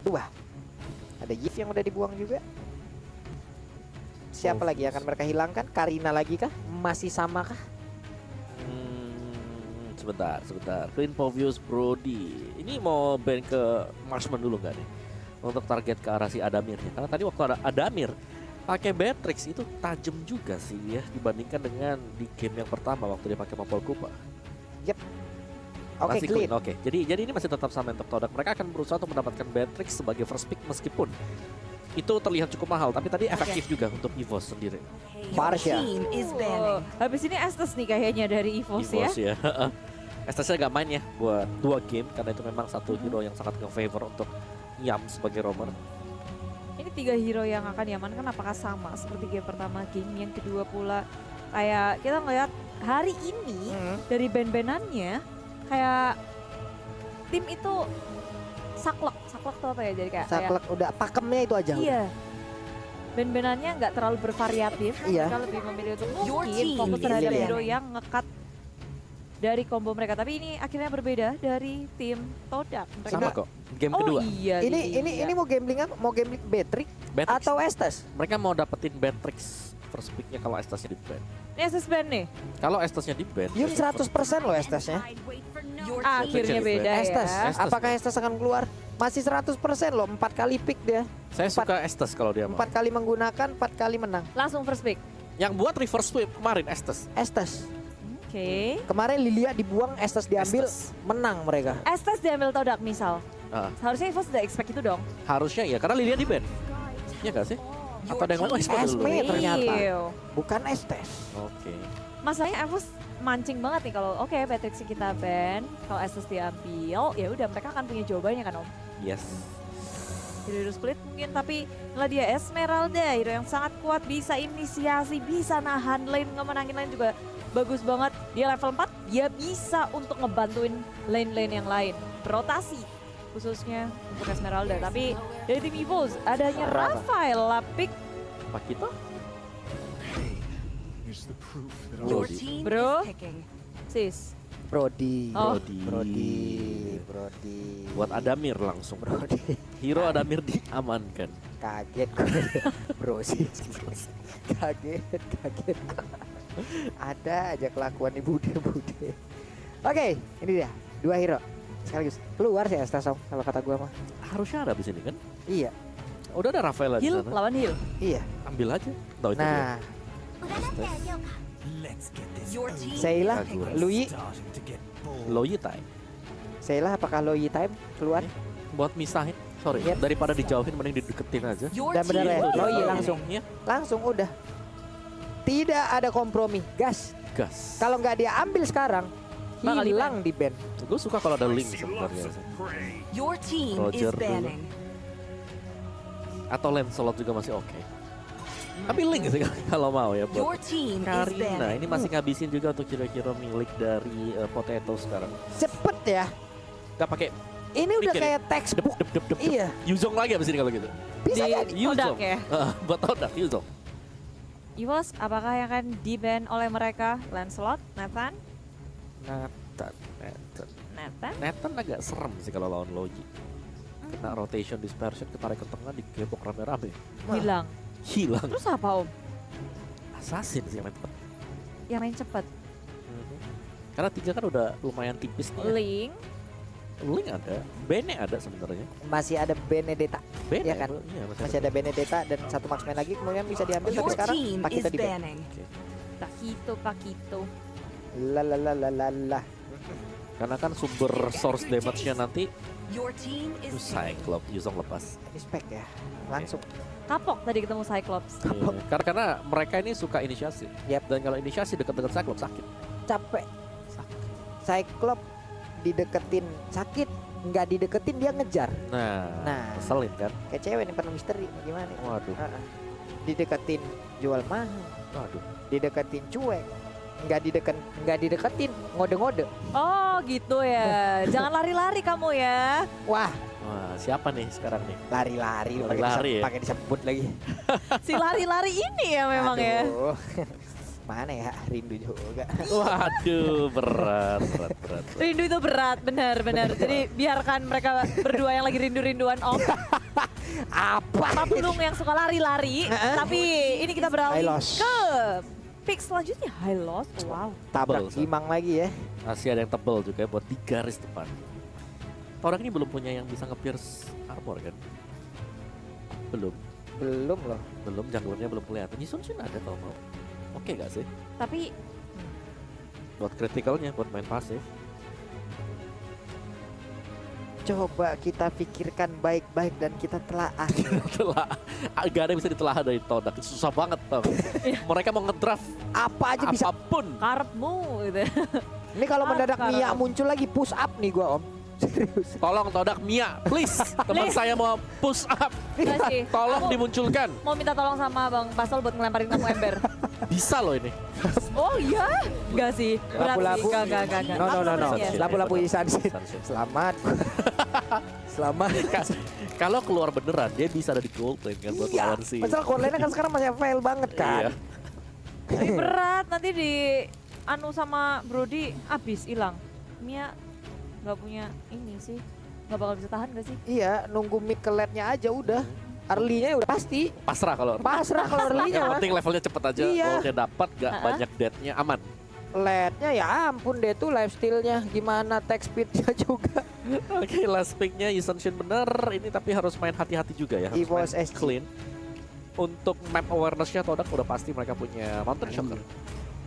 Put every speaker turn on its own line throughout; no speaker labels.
Wah, ada Yves yang udah dibuang juga. Siapa lagi yang akan mereka hilangkan? Karina lagi kah? Masih sama kah?
Sebentar. Clean Povius Brody. Ini mau ban ke Marksman dulu nggak nih? Untuk target ke arah si Adamirnya. Karena tadi waktu ada Adamir pakai Beatrix itu tajam juga sih ya dibandingkan dengan di game yang pertama waktu dia pakai Mapol Kupa.
Oke,
Masih
clean.
Oke, jadi ini masih tetap sama untuk Todak. Mereka akan berusaha untuk mendapatkan Beatrix sebagai first pick meskipun itu terlihat cukup mahal, tapi tadi efektif juga untuk EVOS sendiri.
Marsha.
Habis ini Estes nih kayaknya dari EVOS ya.
EVOS ya. Estasnya gak main ya buat 2 game karena itu memang satu hero yang sangat nge-favor untuk Yam sebagai roamer.
Ini 3 hero yang akan diamankan apakah sama seperti game pertama, game yang kedua pula. Kayak kita ngeliat hari ini dari band-bandannya kayak tim itu saklek tuh apa ya, jadi kayak
Saklek udah pakemnya itu aja.
iya. Band-bandannya nggak terlalu bervariatif.
Iya.
Mereka lebih memilih untuk
Your
mungkin
team
fokus
is
terhadap
banning.
hero yang ngekat dari combo mereka. Tapi ini akhirnya berbeda dari tim Todak. Mereka,
Sama kok, game
oh
kedua.
iya.
Ini mau gambling apa? Mau gambling Beatrix
Beatrix.
atau Estes?
Mereka mau dapetin Beatrix first picknya kalau Estasnya di ban.
Ini SS band nih.
Kalau Estasnya di ban,
Yun 100% loh Estesnya.
Akhirnya
Beatrix.
beda
Estes.
ya.
Estes.
Apakah Estes akan keluar? Masih 100% loh, 4 kali pick dia.
saya suka Estes kalau dia mau.
4 kali menggunakan, 4 kali menang.
Langsung first pick.
Yang buat reverse sweep kemarin Estes.
Estes.
Oke.
Kemarin Lilia dibuang, Estes diambil,
Estes.
menang mereka.
Estes diambil Todak misal.
Ah,
Harusnya EVOS udah expect itu dong.
harusnya ya karena Lilia di ban. Iya gak sih? Apa ada yang lain? Oh, Esme dulu.
Esme ternyata.
Iya.
Bukan Estes.
Oke.
Masalahnya EVOS mancing banget nih kalau oke Beatrix kita ban, kalau Estes diambil, ya udah mereka akan punya jawabannya kan Om.
Yes.
Hero split mungkin, tapi lah dia Esmeralda, hero yang sangat kuat, bisa inisiasi, bisa nahan lane, ngemenangin lane juga bagus banget. Dia level 4, dia bisa untuk ngebantuin lane-lane yang lain. Berotasi khususnya untuk Esmeralda. Tapi dari tim EVOS adanya Rafael Lapik.
Pak kita?
Your
Brody.
team
Bro.
is picking.
Sis.
Brody.
Oh.
Brody.
Buat Adamir langsung.
Brody.
Hero Adamir diamankan.
Kaget gue. Bro sih. Kaget. Ada aja kelakuan nih bude. Oke, ini dia. 2 hero. Sekaligus. Keluar sih Estes Om, kalau kata gua mah.
Harusnya ada di sini kan?
Iya.
Udah ada Rafael di
Heal
sana.
lawan heal.
Iya.
Ambil aja. Tahu itu dia.
Nah,
Your team
Sheila,
is picking.
Lui,
Loyi time.
Sheila apakah Loyi time keluar?
Buat misahin. Sorry,
Yep.
daripada dijauhin mending dideketin aja.
Your
Dan bener ya,
team is
Loyi
winning.
langsung.
Ya,
Langsung udah. Tidak ada kompromi, gas.
gas.
Kalau nggak dia ambil sekarang,
Bakal
hilang di band.
Gue suka kalau ada link sebenarnya.
Your team
Roger
is
dulu.
banning.
Atau Lancelot juga masih oke. Tapi link sih kalau mau ya buat
Your team is
Karina.
banning.
Ini masih ngabisin juga untuk kira-kira milik dari Potato sekarang.
Cepet ya.
Gak pakai
Ini udah
Mikir ya.
kayak textbook.
dep.
Iya,
Yuzong lagi abis ini kalau gitu.
bisa
Di
jadi.
Todak ya.
Buat Todak, Yuzong.
EVOS apakah yang akan di-ban oleh mereka? Lancelot, Nathan?
Nathan agak serem sih kalau lawan Logi. Kena rotation dispersion, ketarik ke tengah, digebok rame-rame.
Wah.
Hilang.
Hilang.
Terus apa Om?
Assassin sih yang main tepat.
Yang main cepet.
Karena 3 kan udah lumayan tipis nih.
Link.
Link ada, Bene ada sebenarnya.
Masih ada Benedetta.
Bene
Iya kan?
Iya,
Masih ada Benedetta dan satu marksman lagi kemudian bisa diambil tapi
Your
sekarang
team
Pak
is
kita di band.
banning.
Pakito.
Lalalalalalala.
Karena kan sumber source damage-nya nanti
Your team is picking.
Cyclops, Yuzong lepas.
Respect ya. Langsung.
Kapok tadi ketemu Cyclops.
Iya. Karena mereka ini suka inisiasi.
Yap.
Dan kalau inisiasi dekat-dekat Cyclops sakit.
Capek.
Sakit.
Cyclops dideketin sakit, nggak dideketin dia ngejar.
Nah, ngeselin kan?
Kayak cewek nih penuh misteri gimana?
Waduh,
Dideketin jual mahal,
waduh.
dideketin cuek. Nggak dideketin ngode-ngode.
Oh gitu ya. Jangan lari-lari kamu ya.
Wah,
Wah, siapa nih sekarang nih?
lari-lari
Lari-lari ya?
pakai disebut lagi.
Si lari-lari ini ya memang ya.
Aduh. Mana ya? Rindu juga.
Waduh, berat.
Rindu itu berat, benar. Jadi biarkan mereka berdua yang lagi rindu-rinduan Om.
Apa?
Papulung yang suka lari-lari. Tapi ini kita beralih
Hylos.
ke pick selanjutnya. Hylos, wow.
Tabrak
Tebel, San.
Gimang lagi ya.
Masih ada yang tebel juga buat di garis depan. Orang ini belum punya yang bisa nge-pierce armor kan?
Belum loh.
Belum, junglernya belum kelihatan. Yisun ada kalau mau. Oke gak sih?
Tapi
Buat kritikalnya, buat main pasif.
Coba kita pikirkan baik-baik dan kita telaah.
Telah, gak ada yang bisa ditelaah dari Todak. Itu susah banget tau. Mereka mau ngedraft
Apa aja bisa.
apapun.
karepmu gitu.
Ini kalau mendadak
Karep.
Mia muncul lagi push up nih gua Om. Serius.
Tolong Todak Mia, please. Teman
Please.
saya mau push up.
Enggak sih.
Tolong
Aku
dimunculkan.
mau minta tolong sama Bang Basol buat ngelemparin kamu ember.
Bisa loh ini.
Oh iya? Enggak sih. Berat
Lapu-lapu.
sih. Enggak.
No.
Yes.
Lapu-lapu Isansin.
Sunshine.
Selamat. Selamat.
Kalau keluar beneran, dia bisa ada di gold lane kan buat
Iya.
lawan si.
Masalah core kan sekarang masih fail banget kan.
Iya.
Tapi berat nanti di Anu sama Brody abis hilang. Mia nggak punya ini sih. Nggak bakal bisa tahan gak sih?
Iya, nunggu mid ke late-nya aja udah. Early-nya udah pasti.
Pasrah kalau.
Pasrah kalau early-nya
Yang
mah.
penting levelnya cepet aja,
Iya.
goldnya dapat, gak banyak death-nya aman.
Late-nya ya ampun deh tuh lifesteal-nya. Gimana tech speed-nya juga.
Oke, last pick-nya Yisun bener. Ini tapi harus main hati-hati juga ya. Harus
EVOS
main
SG.
clean. Untuk map awareness-nya Todak udah pasti mereka punya Mountain Shocker.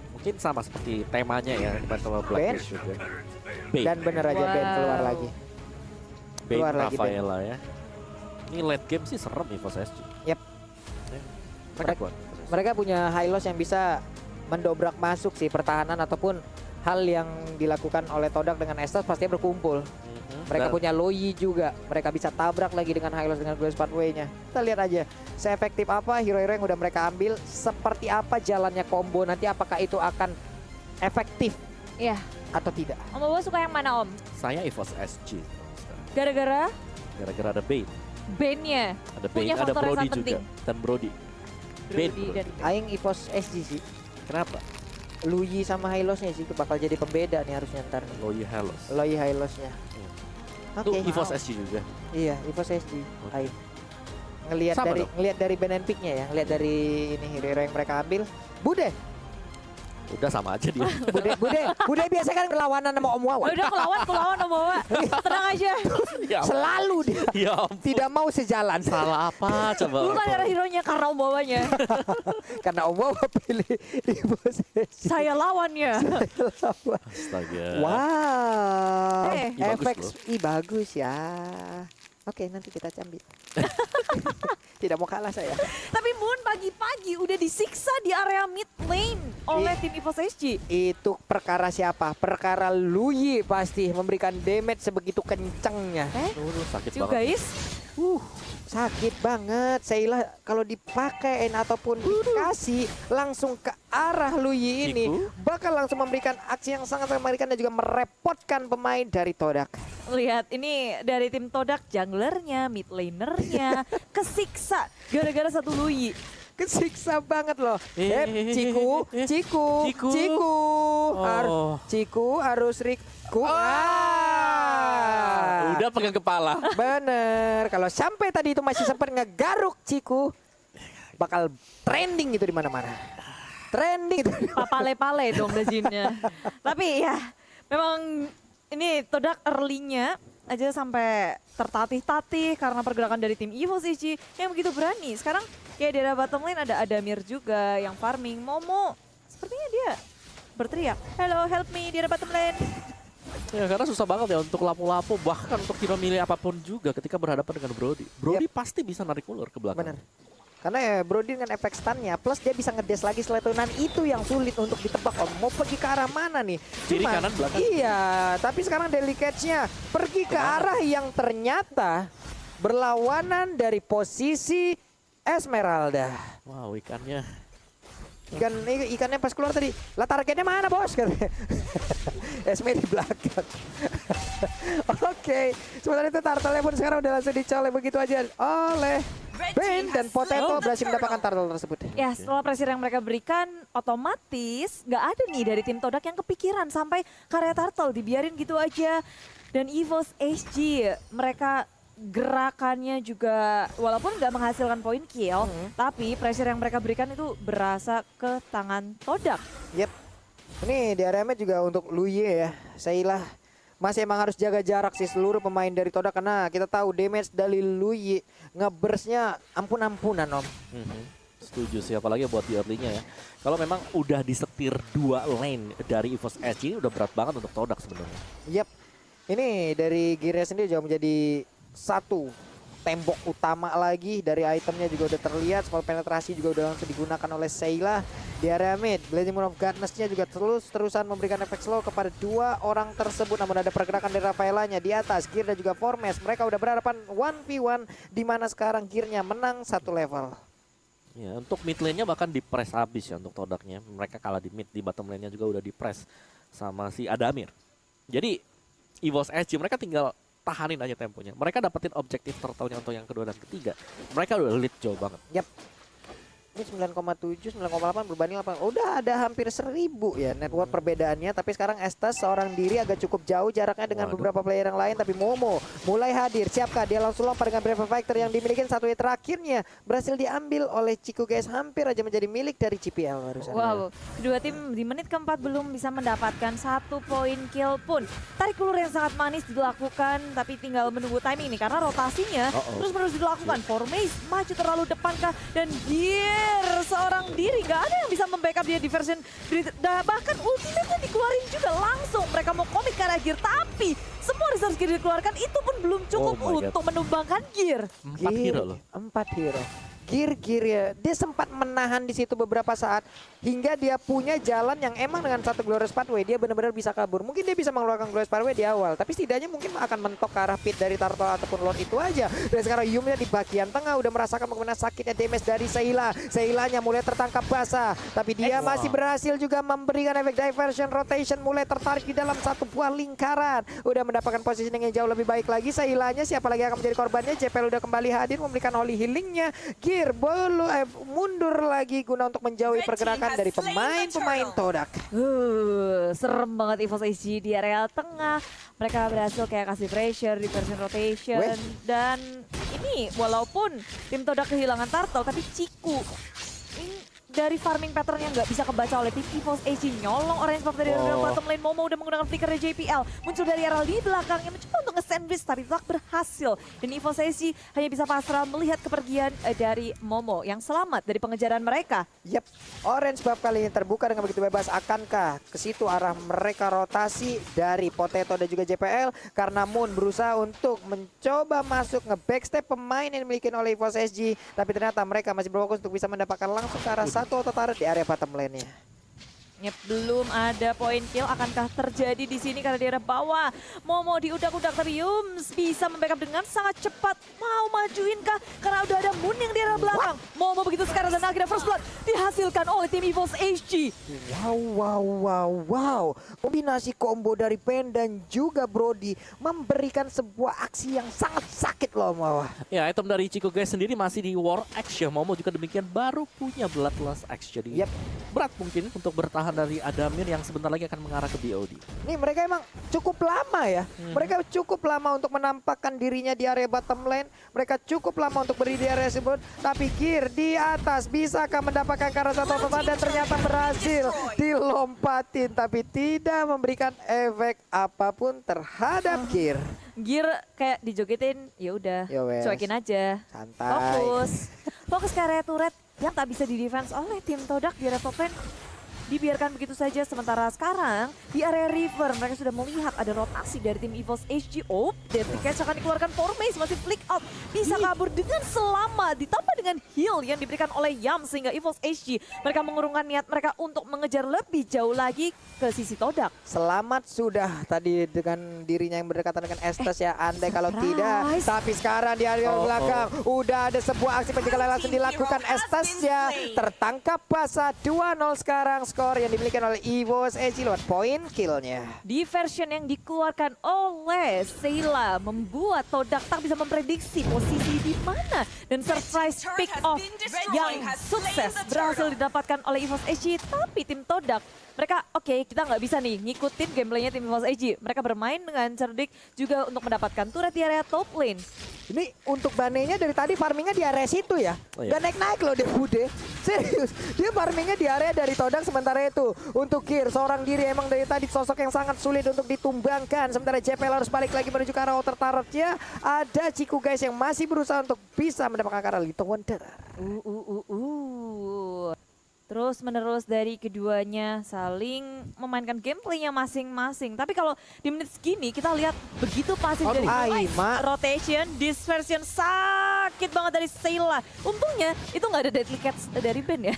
Mungkin sama seperti temanya ya, main sama Blackish juga. Bane.
Dan bener aja Ben
Wow.
keluar lagi.
Bane
keluar lagi,
Rafaela ya. Ini late game sih serem EVOS SG.
Yep.
Ya, mereka
Mereka-
kuat.
Mereka punya high loss yang bisa mendobrak masuk sih pertahanan ataupun hal yang dilakukan oleh Todak dengan Estes pastinya berkumpul. Mereka
Dan-
punya Loyi juga. Mereka bisa tabrak lagi dengan high loss dengan Grace Pathway-nya. Kita lihat aja seefektif apa hero-hero yang udah mereka ambil, seperti apa jalannya combo nanti, apakah itu akan efektif
Iya.
atau tidak.
Om Bobo suka yang mana Om?
Saya EVOS SG.
Gara-gara
Gara-gara ada Bane.
Bane-nya.
Ada
Punya
Bane, ada
faktor yang
Brody
sangat
juga.
penting.
Dan Brody. Bane,
Brody dan
Aing EVOS SG sih.
Kenapa?
Luyi sama high loss-nya sih bakal jadi pembeda nih harusnya ntar nih.
Loyi Halos.
Loyi high loss-nya.
Itu
Oke.
EVOS SG juga.
Iya, EVOS SG.
Oke.
Aing. Ngelihat
Sama
dari
dong.
ngelihat dari Ben and Pick-nya ya, ngelihat dari ini hero yang mereka ambil. Bude,
Udah sama aja dia.
Bude biasa kan berlawanan sama Om Wawan.
udah kelawan Om Bobo. Tenang aja.
Ya ampun.
Selalu dia
Ya ampun.
tidak mau sejalan.
Salah apa coba?
Bukan karena hero-nya, karena Om Bobanya.
Karena Om Wawan pilih EVOS SG.
Saya lawannya.
Astaga.
Wow.
Eh.
Ih, bagus
Efek
loh.
bagus ya. Oke, nanti kita cambit. Tidak mau kalah saya.
Tapi Moon pagi-pagi udah disiksa di area mid lane oleh tim EVOS SG.
Itu perkara siapa? Perkara Luyi pasti memberikan damage sebegitu kencangnya.
Sakit
Ciu
banget.
guys.
Sakit banget. Sheila kalau dipakein ataupun dikasih langsung ke arah Luyi ini
Ciku.
bakal langsung memberikan aksi yang sangat mengerikan dan juga merepotkan pemain dari Todak.
Lihat ini dari tim Todak, junglernya, mid lanernya kesiksa gara-gara satu Luyi.
Kesiksa banget loh.
Eh,
Ciku.
Ciku.
Ciku harus Riku.
Udah pegang kepala.
Bener. Kalau sampai tadi itu masih sempat ngegaruk Ciku, bakal trending itu di mana-mana. Trending itu.
Papale-pale dong Dajinnya. Tapi ya memang ini Todak early-nya aja sampai tertatih-tatih karena pergerakan dari tim EVOS SG yang begitu berani. Sekarang ya di area bottom lane ada Adamir juga yang farming. Momo sepertinya dia berteriak, "Hello, help me di area bottom lane."
Ya karena susah banget ya untuk lapu-lapu, bahkan untuk hero milih apapun juga ketika berhadapan dengan Brody. Brody pasti bisa narik ulur ke belakang.
Bener. Karena ya Brody dengan efek stun-nya plus dia bisa ngedes lagi setelah itu. Dan itu yang sulit untuk ditebak Om. Mau pergi ke arah mana nih?
Kiri, kanan, belakang.
Iya, tapi sekarang Delicate-nya pergi ke arah yang ternyata berlawanan dari posisi Esmeralda.
Wow, ikannya.
Ikannya pas keluar tadi, lah targetnya mana bos? Katanya. Esme di belakang. Oke, sementara itu Turtle pun sekarang udah langsung dicolek begitu aja oleh
Red
Ben
team
dan
has
Potato
slain the
berhasil mendapatkan
turtle.
turtle tersebut.
Ya, setelah pressure yang mereka berikan, otomatis nggak ada nih dari tim Todak yang kepikiran sampai karya Turtle dibiarin gitu aja. Dan EVOS SG, mereka gerakannya juga walaupun nggak menghasilkan poin kill, tapi pressure yang mereka berikan itu berasa ke tangan Todak.
Yep. Ini di area mid juga untuk Luye ya. Sailah masih emang harus jaga jarak sih seluruh pemain dari Todak karena kita tahu damage dari Luye ngeburstnya ampun-ampunan Om.
Setuju sih, apalagi buat di early-nya ya. Kalau memang udah disetir 2 lane dari EVOS SG, ini udah berat banget untuk Todak sebenarnya.
Yep. Ini dari gearnya sendiri juga menjadi satu tembok utama lagi. Dari itemnya juga udah terlihat, spell penetrasi juga udah langsung digunakan oleh Sailah di area mid. Blazing Moon of Godness-nya juga terus-terusan memberikan efek slow kepada 2 orang tersebut. Namun ada pergerakan dari Rafaelanya di atas, Gear dan juga Formes. Mereka udah berhadapan 1v1 di mana sekarang Gearnya menang 1 level.
Ya, untuk mid lane-nya bahkan di press habis ya untuk Todaknya. Mereka kalah di mid, di bottom lane-nya juga udah di press sama si Adamir. Jadi EVOS SG mereka tinggal tahanin aja temponya. Mereka dapetin objektif turtle-nya untuk yang kedua dan ketiga. Mereka udah lead jauh banget.
Yap. Ini 9,7, 9,8 berbanding 8. Udah ada hampir 1000 ya network perbedaannya. Tapi sekarang Estes seorang diri agak cukup jauh jaraknya dengan beberapa player yang lain. Tapi Momo mulai hadir. Siapkah dia langsung lompat dengan Brave Fighter yang dimiliki satu hit terakhirnya. Berhasil diambil oleh Chico guys. Hampir aja menjadi milik dari CPL barusan.
Wow, kedua tim di menit keempat belum bisa mendapatkan 1 poin kill pun. Tarik ulur yang sangat manis dilakukan, tapi tinggal menunggu timing nih karena rotasinya terus dilakukan. Formace maju terlalu depankah dan Gear seorang diri nggak ada yang bisa membackup dia di version bahkan ultimate-nya dikeluarin juga langsung. Mereka mau komit ke arah Gear tapi semua resource Gear dikeluarkan itu pun belum cukup untuk menumbangkan Gear.
4 hero loh.
4 hero. Gear ya, dia sempat menahan di situ beberapa saat hingga dia punya jalan yang emang dengan satu Glorious Pathway dia benar-benar bisa kabur. Mungkin dia bisa mengeluarkan Glorious Pathway di awal, tapi setidaknya mungkin akan mentok ke arah pit dari Turtle ataupun Lord itu aja. Dan sekarang Yumnya di bagian tengah udah merasakan bagaimana sakitnya damage dari Sailah. Sailahnya mulai tertangkap basah, tapi dia masih berhasil juga memberikan efek diversion rotation, mulai tertarik di dalam satu buah lingkaran. Udah mendapatkan positioning yang jauh lebih baik lagi. Sailahnya siapa lagi akan menjadi korbannya? JPL udah kembali hadir memberikan holy healingnya. Gear mundur lagi guna untuk menjauhi pergerakan dari pemain-pemain Todak.
Serem banget EVOS SG di area tengah. Mereka berhasil kayak kasih pressure, diversion rotation. Dan ini walaupun tim Todak kehilangan Turtle, tapi Ciku dari farming pattern yang nggak bisa kebaca oleh tim EVOS SG. Nyolong orange buff dari bottom lane. Momo udah menggunakan flicker dari JPL. Muncul dari arah di belakangnya mencoba untuk nge-sandwich tapi tak berhasil. Dan EVOS SG hanya bisa pasrah melihat kepergian dari Momo yang selamat dari pengejaran mereka.
Yep, orange buff kali ini terbuka dengan begitu bebas. Akankah ke situ arah mereka rotasi dari Potato dan juga JPL? Karena Moon berusaha untuk mencoba masuk nge-backstep pemain yang dimiliki oleh EVOS SG. Tapi ternyata mereka masih berfokus untuk bisa mendapatkan langsung ke arah satu auto turret di area bottom lane-nya.
Yep, belum ada poin kill. Akankah terjadi di sini karena di area bawah? Momo diudak-udak tapi Yums bisa membackup dengan sangat cepat. Mau majuin kah? Karena udah ada Moon yang di area belakang. Momo begitu sekarang dan akhirnya first blood dihasilkan oleh tim EVOS SG.
Wow. Kombinasi combo dari Ben dan juga Brody memberikan sebuah aksi yang sangat sakit loh Mawa.
Ya, item dari Chico guys sendiri masih di War Axe ya. Momo juga demikian baru punya Bloodlust Axe. Jadi berat mungkin untuk bertahan dari Adamir yang sebentar lagi akan mengarah ke BOD.
Nih mereka emang cukup lama ya. Mereka cukup lama untuk menampakkan dirinya di area bottom lane. Mereka cukup lama untuk berdiri di area tersebut. Tapi Gear di atas bisakah mendapatkan karena satu total dan ternyata berhasil dilompatin. Tapi tidak memberikan efek apapun terhadap Gear.
Gear kayak dijogetin, ya udah, cuekin aja.
Santai.
Fokus ke area turret yang tak bisa di-defense oleh tim Todak di area top lane. Dibiarkan begitu saja, sementara sekarang di area river mereka sudah melihat ada rotasi dari tim EVOS SG. Deadly Catch akan dikeluarkan. Formace masih flick out, bisa kabur dengan selamat ditambah dengan heal yang diberikan oleh Yam sehingga EVOS SG mereka mengurungkan niat mereka untuk mengejar lebih jauh lagi ke sisi Todak.
Selamat sudah tadi dengan dirinya yang berdekatan dengan Estes ya, andai kalau tidak. Tapi sekarang di area belakang udah ada sebuah aksi pencegahan langsung dilakukan. Estes ya tertangkap basah 2-0 sekarang. skor yang dimiliki oleh EVOS SG lewat poin killnya.
Diversion yang dikeluarkan oleh Sheila membuat Todak tak bisa memprediksi posisi di mana, dan surprise pick off yang sukses berhasil didapatkan oleh EVOS SG. Tapi tim Todak mereka oke, kita nggak bisa nih ngikutin gameplaynya tim EVOS SG. Mereka bermain dengan cerdik juga untuk mendapatkan turret di area top lane.
Ini untuk Banenya dari tadi farmingnya di area situ ya.
Oh, iya.
Gak naik-naik loh dia Bude. Serius. Dia farmingnya di area dari Todak, sementara itu untuk Kir seorang diri emang dari tadi sosok yang sangat sulit untuk ditumbangkan. Sementara JPL harus balik lagi menuju ke arah outer turretnya. Ada Ciku guys yang masih berusaha untuk bisa mendapatkan ke arah Little Wonder.
Terus menerus dari keduanya saling memainkan gameplaynya masing-masing. Tapi kalau di menit segini kita lihat begitu pasif dari
Aima.
rotation, dispersion sakit banget dari Sheila. Untungnya itu nggak ada deadly catch dari Ben ya.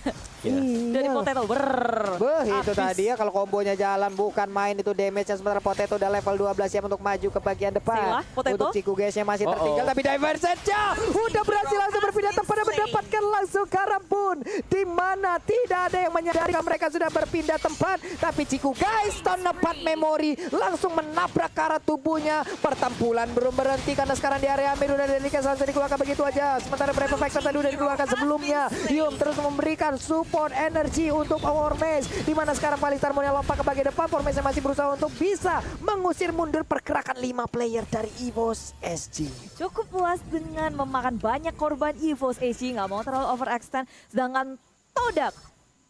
Dari Potato.
Beuh, itu
Habis.
tadi ya kalau kombonya jalan bukan main itu damage-nya, sementara Potato udah level 12 siap untuk maju ke bagian depan.
Sheila, Potato.
Untuk Ciku guysnya masih tertinggal tapi diversion-nya udah berhasil langsung berpindah tempat dan mendapatkan langsung Karambun. Di mana tidak ada yang menyadari kalau mereka sudah berpindah tempat, tapi Ciku guys tahun 4 memori langsung menabrak ke arah tubuhnya. Pertempuran belum berhenti karena sekarang di area mid udah Delikas langsung dikeluarkan begitu aja. Sementara Brave Factor tadi udah dikeluarkan sebelumnya. Yum terus memberikan support energi untuk Power Maze, di mana sekarang Palistar Moon yang lompat ke bagian depan. Power Maze masih berusaha untuk bisa mengusir mundur pergerakan 5 player dari EVOS SG.
Cukup puas dengan memakan banyak korban EVOS SG, nggak mau terlalu overextend. Sedangkan Todak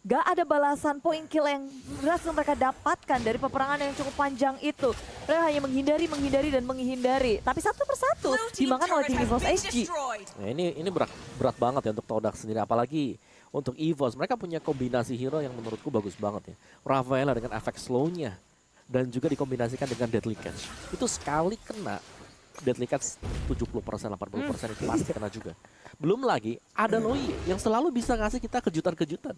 gak ada balasan poin kill yang berhasil mereka dapatkan dari peperangan yang cukup panjang itu. Mereka hanya menghindari. Tapi satu persatu dimakan oleh tim EVOS SG.
Nah, ini berat banget ya untuk Todak sendiri, apalagi untuk EVOS. Mereka punya kombinasi hero yang menurutku bagus banget ya. Rafaela dengan efek slow-nya dan juga dikombinasikan dengan Deadly Catch. Itu sekali kena Deadly Catch 70%, 80% itu pasti kena juga. Belum lagi ada Loi yang selalu bisa ngasih kita kejutan-kejutan.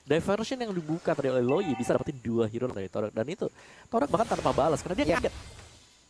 Diversion yang dibuka tadi oleh Loi bisa dapetin 2 hero dari Todak, dan itu Todak bahkan tanpa balas karena dia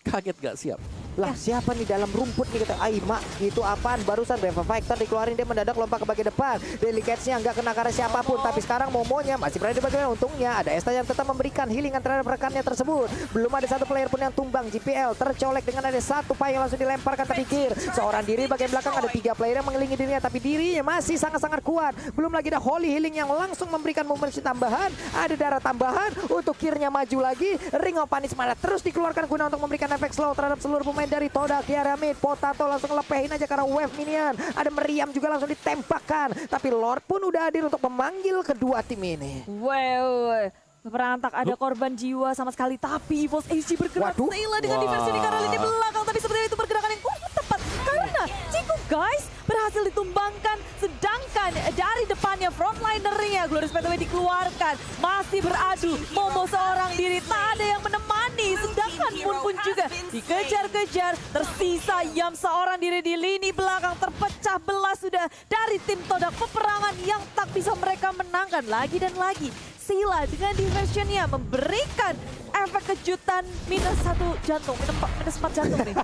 kaget gak siap.
Lah siapa nih dalam rumput nih kata Aima, itu apaan? Barusan Brave Factor dikeluarin, dia mendadak lompat ke bagian depan. Delicatesnya nggak kena karena siapapun, tapi sekarang Momonya masih berada di bagian. Untungnya ada Esta yang tetap memberikan healing terhadap rekannya tersebut. Belum ada satu player pun yang tumbang. JPL tercolek dengan ada satu pay yang langsung dilemparkan, tapi Kir seorang diri bagian belakang ada 3 player yang mengelilingi dirinya, tapi dirinya masih sangat-sangat kuat. Belum lagi ada Holy Healing yang langsung memberikan momentum tambahan, ada darah tambahan untuk Kirnya maju lagi. Ring of Punishment terus dikeluarkan guna untuk memberikan efek slow terhadap seluruh pemain dari Todak di area mid. Potato langsung lepehin aja karena wave minion. Ada Meriam juga langsung ditembakkan. Tapi Lord pun udah hadir untuk memanggil kedua tim ini.
Wow, peperangan tak ada korban jiwa sama sekali. Tapi EVOS SG bergerak.
Waduh.
Sheila dengan diversi di karena lini belakang. Tapi sebenarnya itu pergerakan yang kurang tepat. Karena Ciku guys berhasil ditumbangkan. Sedangkan dari depannya frontlinernya Glorious Pathway dikeluarkan. Masih beradu. Momo seorang diri. Tak ada yang menemani. Sedangkan Moon pun juga dikejar-kejar. Tersisa Yam seorang diri di lini belakang. Terpecah belah sudah dari tim Todak. Peperangan yang tak bisa mereka menangkan lagi dan lagi. Sheila dengan diversionnya memberikan efek kejutan -1 jantung, -4 jantung nih.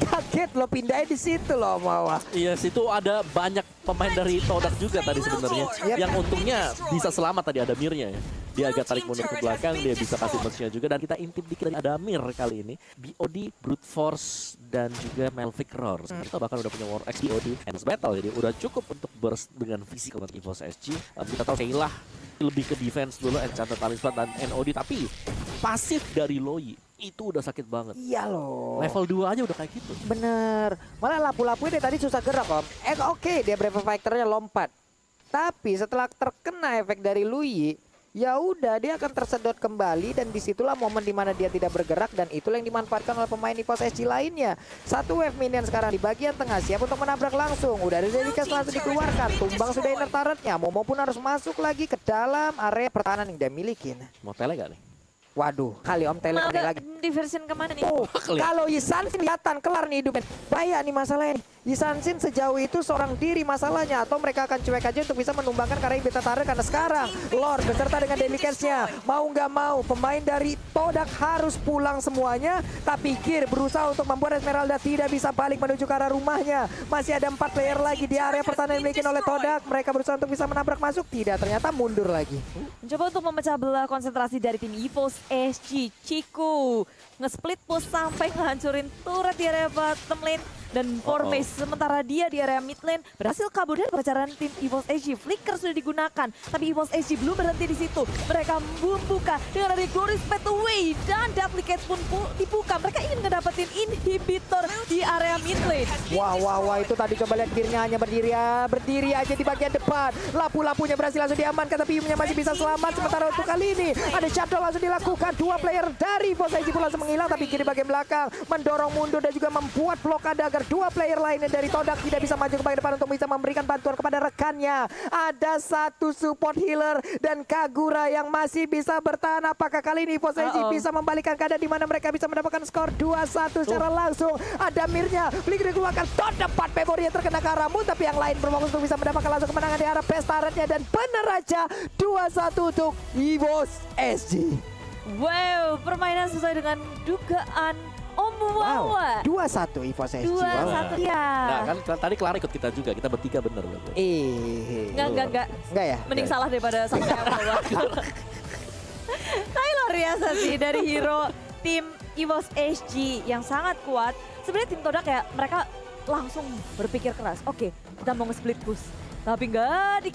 Kaget lo pindahnya di situ loh Mawa.
Iya, situ ada banyak pemain dari Todak juga tadi sebenarnya. Yang untungnya bisa selamat tadi Adamirnya ya. Dia agak tarik mundur ke belakang, dia bisa kasih merchnya juga. Dan kita intip dikit dari Adamir kali ini. BOD, Brute Force, dan juga Melvic Roar. Kita bahkan udah punya War X, BOD, Ends Battle. Jadi udah cukup untuk burst dengan fisik untuk EVOS SG. Kita tahu Sheila lebih ke defense dulu, Enchanted Talisman dan NOD. Tapi pasif dari Loi itu udah sakit banget.
Iya loh.
Level 2 aja udah kayak gitu.
Bener. Malah lapu-lapunya dari tadi susah gerak om. Oke, dia Brave Factor-nya lompat. Tapi setelah terkena efek dari Lui, ya udah dia akan tersedot kembali, dan disitulah momen dimana dia tidak bergerak, dan itulah yang dimanfaatkan oleh pemain EVOS SG lainnya. Satu wave minion sekarang di bagian tengah siap untuk menabrak langsung. Udah ada Delikas langsung dikeluarkan. Tumbang sudah inner turret-nya. Momo pun harus masuk lagi ke dalam area pertahanan yang dia milikin.
Mau tele gak nih?
Waduh, kali om tele lagi.
Diversion kemana nih?
Oh, kalau Yisan kelihatan kelar nih hidupnya. Bahaya nih masalahnya nih. Isansin sejauh itu seorang diri masalahnya, atau mereka akan cuek aja untuk bisa menumbangkan karena beta tarik, karena sekarang Lord beserta dengan Delicats-nya mau nggak mau pemain dari Todak harus pulang semuanya, tapi Gear berusaha untuk membuat Esmeralda tidak bisa balik menuju ke arah rumahnya. Masih ada 4 player lagi di area pertahanan yang dimiliki oleh Todak. Mereka berusaha untuk bisa menabrak masuk, tidak, ternyata mundur lagi.
Mencoba untuk memecah belah konsentrasi dari tim EVOS SG. Chiku nge-split push sampai ngehancurin turret di area bottom lane. Dan Formace sementara dia di area mid lane berhasil kabur dari pengejaran tim EVOS SG. Flicker sudah digunakan, tapi EVOS SG belum berhenti di situ. Mereka membuka dengan ada Glorious Pathway dan Deadly Catch pun dibuka. Mereka ingin ngedapetin inhibitor di area mid lane.
Wah, itu tadi coba lihat Gear-nya hanya berdiri aja di bagian depan. Lapu-lapunya berhasil langsung diamankan, tapi Yum-nya masih bisa selamat. Sementara untuk kali ini ada shutdown langsung dilakukan. 2 player dari EVOS SG pun langsung menghilang, tapi Gear di bagian belakang mendorong mundur dan juga membuat blokade agar 2 player lainnya dari Todak tidak bisa maju ke bagian depan untuk bisa memberikan bantuan kepada rekannya. Ada 1 support healer dan Kagura yang masih bisa bertahan. Apakah kali ini EVOS SG bisa membalikan keadaan di mana mereka bisa mendapatkan skor 2-1 secara langsung? Ada Mirnya, Blik dikeluarkan, Todak memori yang terkena ke arahmu, tapi yang lain berfokus untuk bisa mendapatkan langsung kemenangan di arah Pestaretnya, dan benar aja 2-1 untuk EVOS SG.
Wow, permainan sesuai dengan dugaan Om Wawa.
2-1 EVOS SG.
2-1 ya.
Nah kan tadi Clara ikut kita juga, kita bertiga bener loh.
Enggak.
Enggak ya?
Mending salah daripada sampai Wawa. Tapi luar biasa sih dari hero tim EVOS SG yang sangat kuat. Sebenarnya tim Todak kayak mereka langsung berpikir keras. Oke, kita mau nge-split push. Tapi nggak